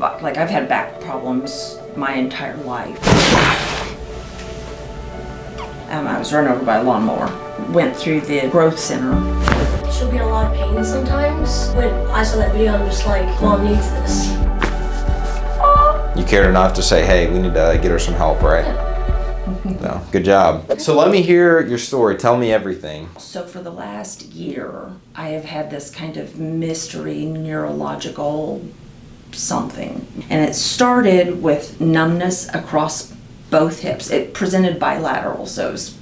like I've had back problems my entire life. I was run over by a lawnmower. Went through the growth center. She'll be in a lot of pain sometimes. When I saw that video, I'm just like, Mom needs this. You cared enough to say, hey, we need to get her some help, right? No, good job. So let me hear your story. Tell me everything. So for the last year, I have had this kind of mystery neurological something. And it started with numbness across both hips. It presented bilateral, so it was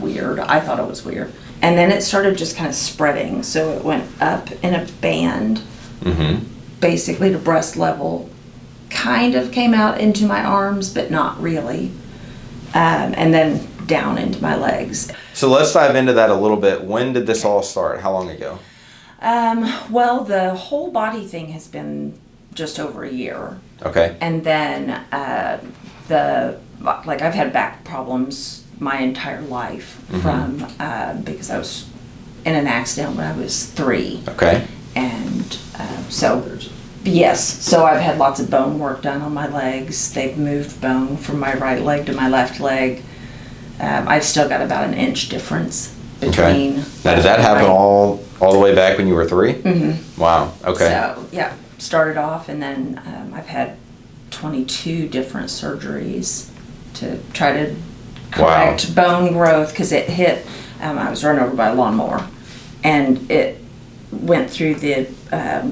weird. I thought it was weird. And then it started just kind of spreading. So it went up in a band, basically to breast level. Kind of came out into my arms, but not really. And then down into my legs. So let's dive into that a little bit. When did this all start? How long ago? Well, the whole body thing has been just over a year. Okay. And then I've had back problems my entire life from because I was in an accident when I was 3. Okay. And so I've had lots of bone work done on my legs. They've moved bone from my right leg to my left leg. I've still got about an inch difference between. Now, did that happen all the way back when you were 3? Mm-hmm. Wow. Okay. So yeah, started off, and then I've had 22 different surgeries to try to correct bone growth because it hit. I was run over by a lawnmower, and it went through the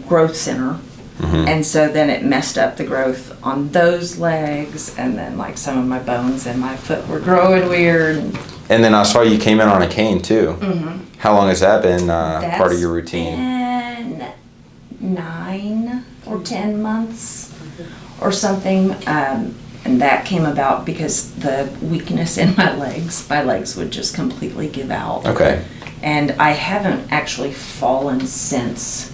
growth center. And so then it messed up the growth on those legs, and then like some of my bones in my foot were growing weird. And then I saw you came in on a cane too. How long has that been part of your routine? Been 9 or 10 months or something. And that came about because the weakness in my legs would just completely give out. Okay. And I haven't actually fallen since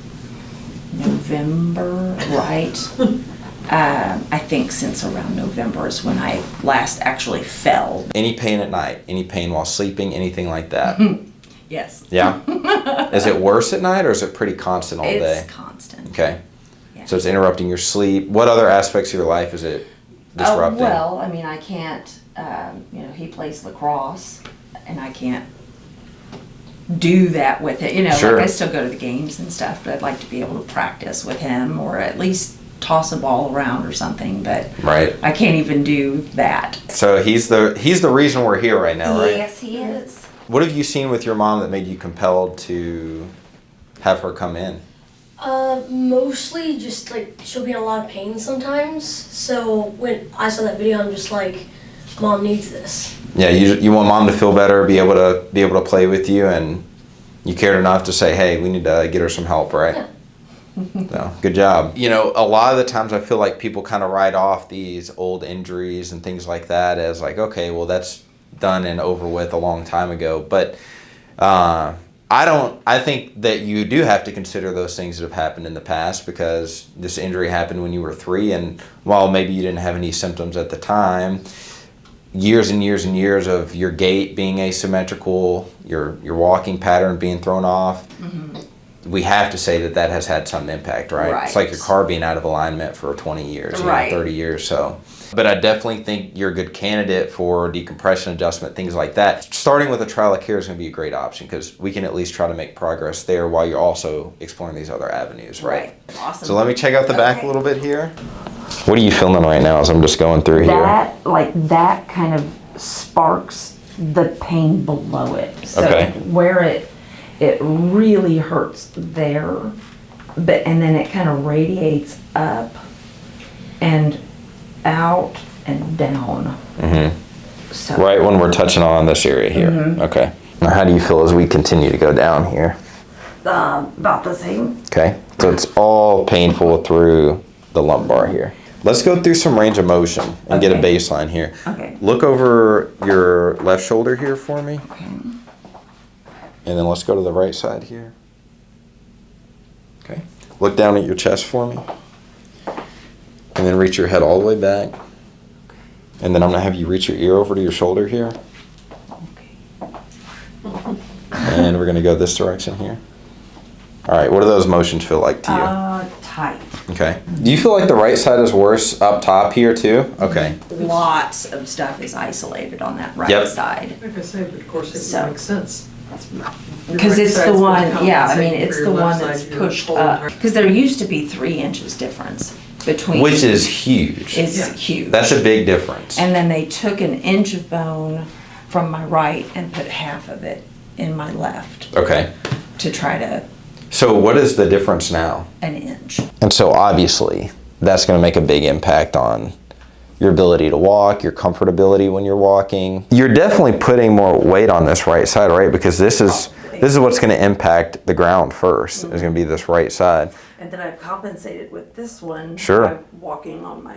November, right? I think since around November is when I last actually fell. Any pain at night? Any pain while sleeping? Anything like that? Yes. Yeah? Is it worse at night, or is it pretty constant all day? It's constant. Okay. Yeah. So it's interrupting your sleep. What other aspects of your life is it disrupting? Well, I mean, I can't, he plays lacrosse, and I can't do that with it. Sure. Like I still go to the games and stuff, but I'd like to be able to practice with him, or at least toss a ball around or something, but Right. I can't even do that. So he's the reason we're here right now, right? Yes, he is. What have you seen with your mom that made you compelled to have her come in? Mostly just like she'll be in a lot of pain sometimes. So when I saw that video, I'm just like, Mom needs this. Yeah, you want mom to feel better, be able to play with you, and you cared enough to say, hey, we need to get her some help, right? Yeah. So, good job. A lot of the times I feel like people kind of write off these old injuries and things like that as like, okay, well, that's done and over with a long time ago. But I think that you do have to consider those things that have happened in the past, because this injury happened when you were 3, and while maybe you didn't have any symptoms at the time, years and years and years of your gait being asymmetrical, your walking pattern being thrown off, we have to say that has had some impact, right? It's like your car being out of alignment for 20 years, 30 years. So, but I definitely think you're a good candidate for decompression adjustment, things like that. Starting with a trial of care is going to be a great option, because we can at least try to make progress there while you're also exploring these other avenues, right? Awesome. So let me check out the back a little bit here. What are you feeling right now as I'm just going through here? That kind of sparks the pain below it. So Okay. where it really hurts there, and then it kind of radiates up and out and down. So Right when we're touching on this area here. Okay. Now, how do you feel as we continue to go down here? about the same. Okay. So it's all painful through the lumbar here. Let's go through some range of motion and get a baseline here. Okay. Look over your left shoulder here for me. Okay. And then let's go to the right side here. Okay. Look down at your chest for me. And then reach your head all the way back. And then I'm going to have you reach your ear over to your shoulder here. Okay. And we're going to go this direction here. All right. What do those motions feel like to you? tight. Okay. Do you feel like the right side is worse up top here too? Okay. Lots of stuff is isolated on that right Yep. side. Like I say, but of course it So- makes sense. Because it's the one, yeah, I mean, it's for the your one left that's side, your pushed whole up. entire- Because there used to be 3 inches difference between. Which is huge. Is Yeah. huge. That's a big difference. And then they took an inch of bone from my right and put half of it in my left Okay. to try to So what is the difference now? an inch. And so obviously that's going to make a big impact on your ability to walk, your comfortability when you're walking. You're definitely putting more weight on this right side, right? Because this is what's going to impact the ground first. Is going to be this right side. And then I've compensated with this one. Sure. By walking on my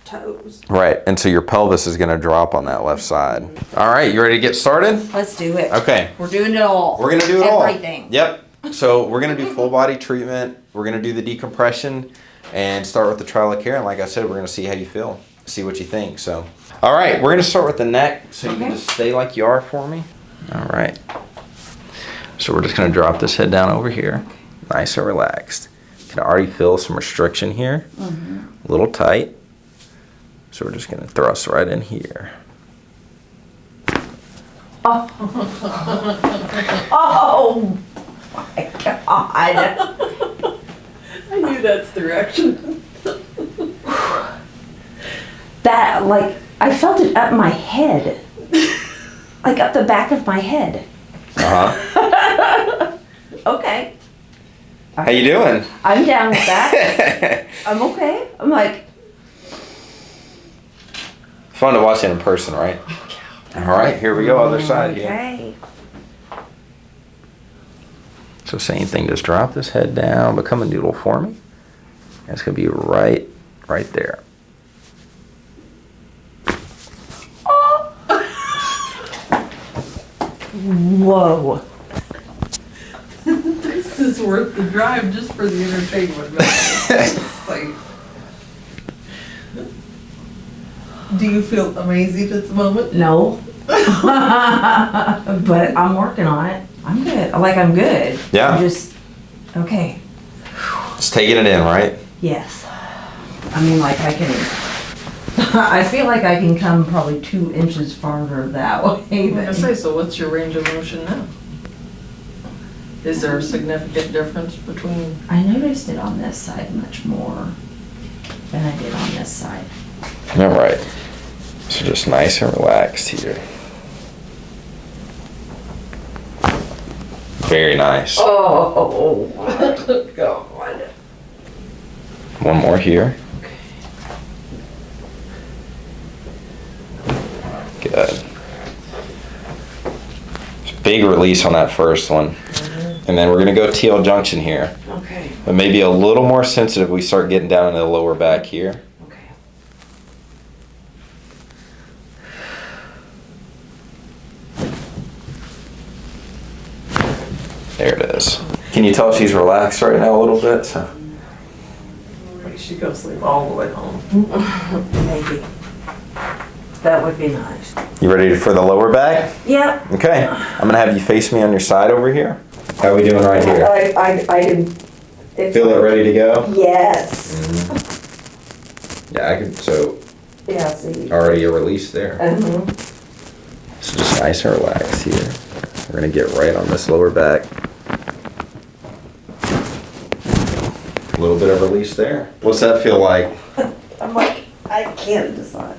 toes. Right. And so your pelvis is going to drop on that left side. All right, you ready to get started? Let's do it. Okay. We're doing it all. We're going to do it all. Everything. Yep. So we're going to do full body treatment. We're going to do the decompression and start with the trial of care. And like I said, we're going to see how you feel, see what you think. So, all right, we're going to start with the neck. So you can Okay. just stay like you are for me. All right. So we're just going to drop this head down over here. Nice and relaxed. Can already feel some restriction here. A little tight. So we're just going to thrust right in here. Oh my God. I knew that's the reaction. That, like, I felt it up my head. Like up the back of my head. Uh-huh. Okay. How you doing? I'm down with that. I'm okay. I'm like, Fun to watch it in person, right? All right, here we go, other side here. okay. So same thing, just drop this head down, become a noodle for me. And it's gonna be right there. Whoa. This is worth the drive just for the entertainment. It's like- Do you feel amazing at the moment? No. But I'm working on it. I'm good. Like, I'm good. Yeah. I'm just, okay. Just taking it in, right? Yes. I mean, like, I can, I feel like I can come probably 2 inches farther that way. I'm gonna say, so what's your range of motion now? Is there a significant difference between? I noticed it on this side much more than I did on this side. All right. So just nice and relaxed here. Very nice. Oh, God. One more here. Good. Big release on that first one. And then we're gonna go TL junction here. Okay. But maybe a little more sensitive, we start getting down into the lower back here. Okay. There it is. Can you tell she's relaxed right now a little bit? So. She go sleep all the way home. Maybe. That would be nice. You ready for the lower back? Yep. Okay. I'm gonna have you face me on your side over here. How are we doing right here? I can. Feel it ready to go? Yes. Yeah, I can. So Yeah, see. already a release there. Uh-huh. So just nice and relaxed here. We're gonna get right on this lower back. A little bit of release there. What's that feel like? I'm like, I can't decide.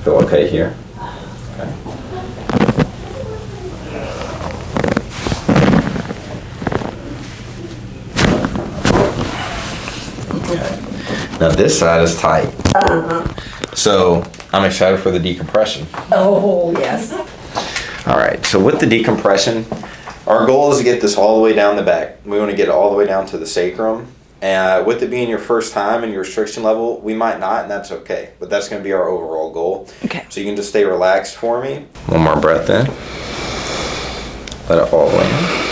Feel okay here? Okay. Now this side is tight. So I'm excited for the decompression. Oh, yes. All right, so with the decompression, our goal is to get this all the way down the back. We want to get it all the way down to the sacrum. And with it being your first time and your restriction level, we might not, and that's okay. But that's going to be our overall goal. Okay. So you can just stay relaxed for me. One more breath in. Let it all the way in.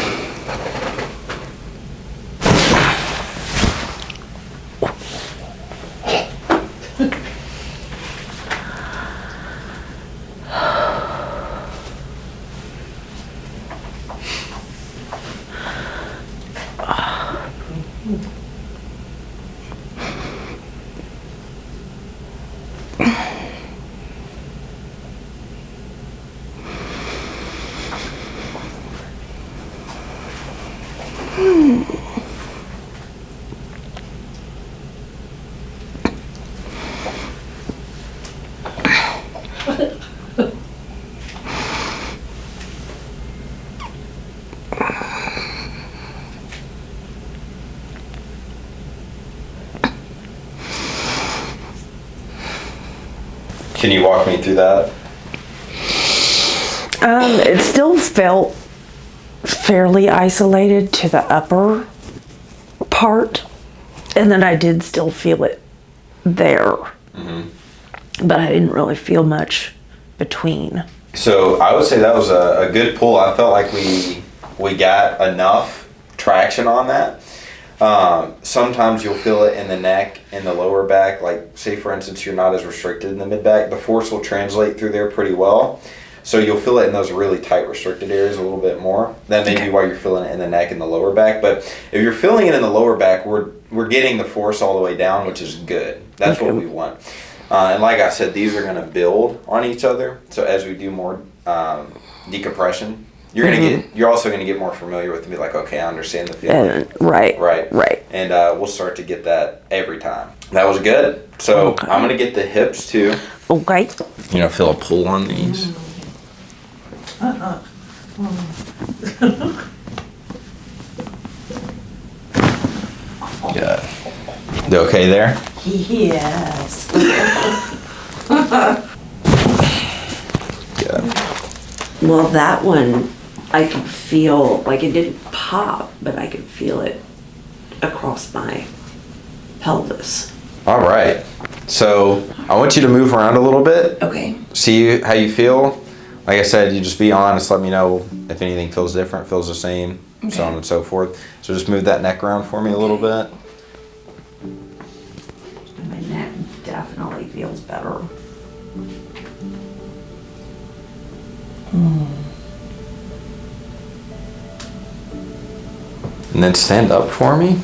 Can you walk me through that? It still felt fairly isolated to the upper part, and then I did still feel it there, but I didn't really feel much between. So I would say that was a good pull. I felt like we got enough traction on that. Sometimes you'll feel it in the neck and the lower back. Like, say for instance, you're not as restricted in the mid back. The force will translate through there pretty well. So you'll feel it in those really tight restricted areas a little bit more. That may be why you're feeling it in the neck and the lower back. But if you're feeling it in the lower back, we're getting the force all the way down, which is good. That's what we want. And like I said, these are going to build on each other. So as we do more decompression, you're also going to get more familiar with it and be like, okay, I understand the feeling. Right. And we'll start to get that every time. That was good. So I'm going to get the hips too. Okay. You know, feel a pull on these. Good. You okay there? Yes. Good. Well, that one, I could feel, like it didn't pop, but I could feel it across my pelvis. All right. So I want you to move around a little bit. Okay. See how you feel. Like I said, you just be honest. Let me know if anything feels different, feels the same, so on and so forth. So just move that neck around for me a little bit. My neck definitely feels better. And then stand up for me.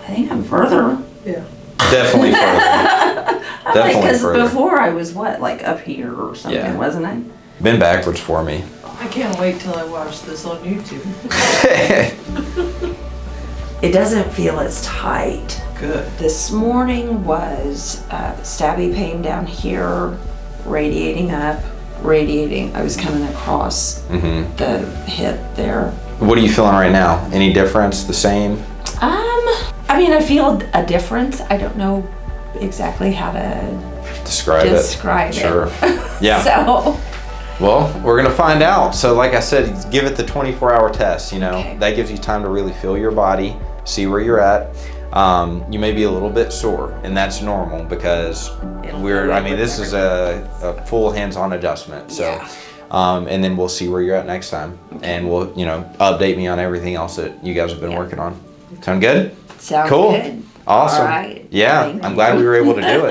I think I'm further. Yeah. Definitely further. Definitely Because further. before I was what, like up here or something, Yeah. wasn't I? Bend backwards for me. I can't wait till I watch this on YouTube. It doesn't feel as tight. Good. This morning was stabby pain down here, radiating up, radiating. I was coming across the hip there. What are you feeling right now? Any difference? The same? I mean, I feel a difference. I don't know exactly how to Describe it. Sure. Yeah. So. Well, we're gonna find out. So like I said, give it the 24-hour test, you know. Okay. That gives you time to really feel your body, see where you're at. You may be a little bit sore, and that's normal because this is a full hands-on adjustment. So, Yeah. and then we'll see where you're at next time. And we'll, update me on everything else that you guys have been working on. Sound good? Sounds Cool. good. Awesome. All right. Yeah, Thank I'm you. glad we were able to do it.